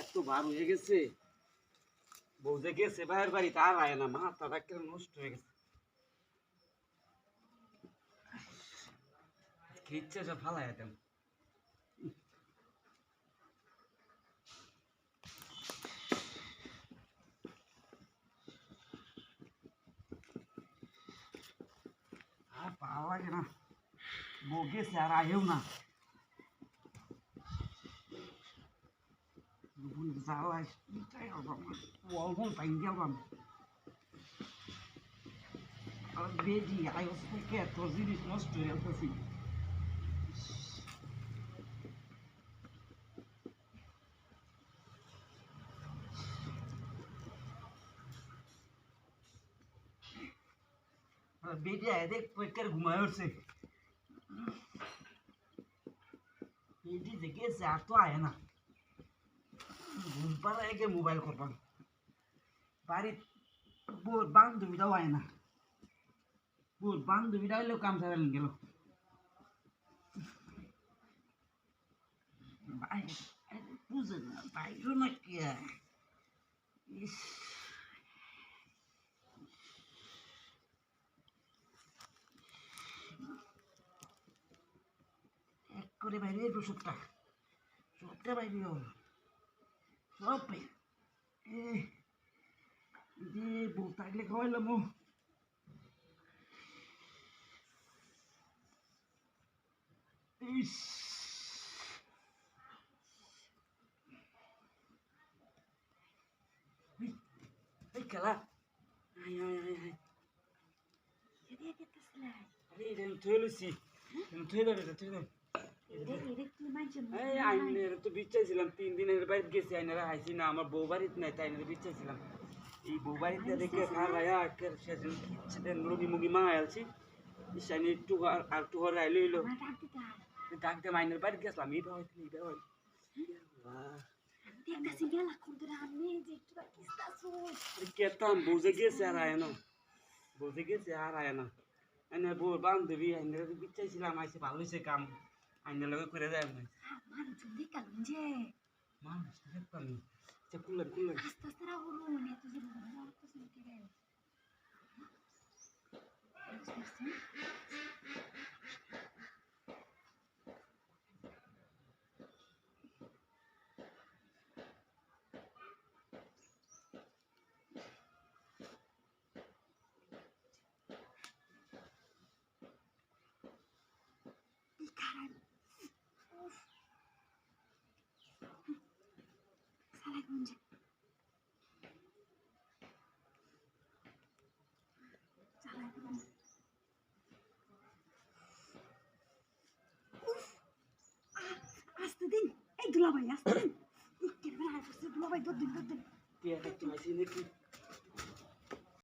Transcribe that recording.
এত বার হয়ে গেছে, বউ যে গেছে ভাইয়ের বাড়ি তার আয় না, মাথাটা কেন নষ্ট হয়ে গেছে। ইচ্ছা সব ফালাই যেতাম। আর ভালো লাগে না, বউ গেছে আর আয়েও না। জ্বালায় অল্প পাই গেলাম। আর বেজি আয়স থেকে এত জিনিস নষ্ট হয়ে যাচ্ছি। বেটি আয় দেখ পরীক্ষার ঘুমায় উঠছে। বেটি যে গেছে আর তো আয় না, ঘুম পাড়ায় গিয়ে মোবাইল করবাম। বাড়ির বোর বান্ধবীটাও আয় না, বোর বান্ধবীটা হইলেও কাম সারালেন গেল। বুঝে না বাইরও না কি এক করে বাইরে সবটা সবটা বাইরে সব যে বউ থাকলে খাওয়াইলাম। খেলা বিচাইছিলাম 3 দিনের বাড়িতে গেছি, আইনারা হাইছি না, আমার বউ বাড়িতে নাই, তাই বিচাইছিলাম। এই বউ বাড়িতে দেখে সেদিন রুগী মুগি মাঙাই আলছি, ইসাইনি একটু আর একটু ঘরে আইলো এলো ডাক দিয়ে মাইনের বাড়িতে গেছিলাম। এই ভাই কেতাম বুঝে গেছে আর আয় না, বুঝে গেছে আর আয় না। এনে বউর বান্ধবী আইনের বিচাইছিলাম, আইসে ভালো হয়েছে কাম, আইনের লগে করে যায় না মানুষ দেখতাম। খুললেন খুললেন আস্তে দিন, এই দুলাভাই আস্তে দিন। দুলাভাই দুধ দিন। কে দেখতে পাইছি নাকি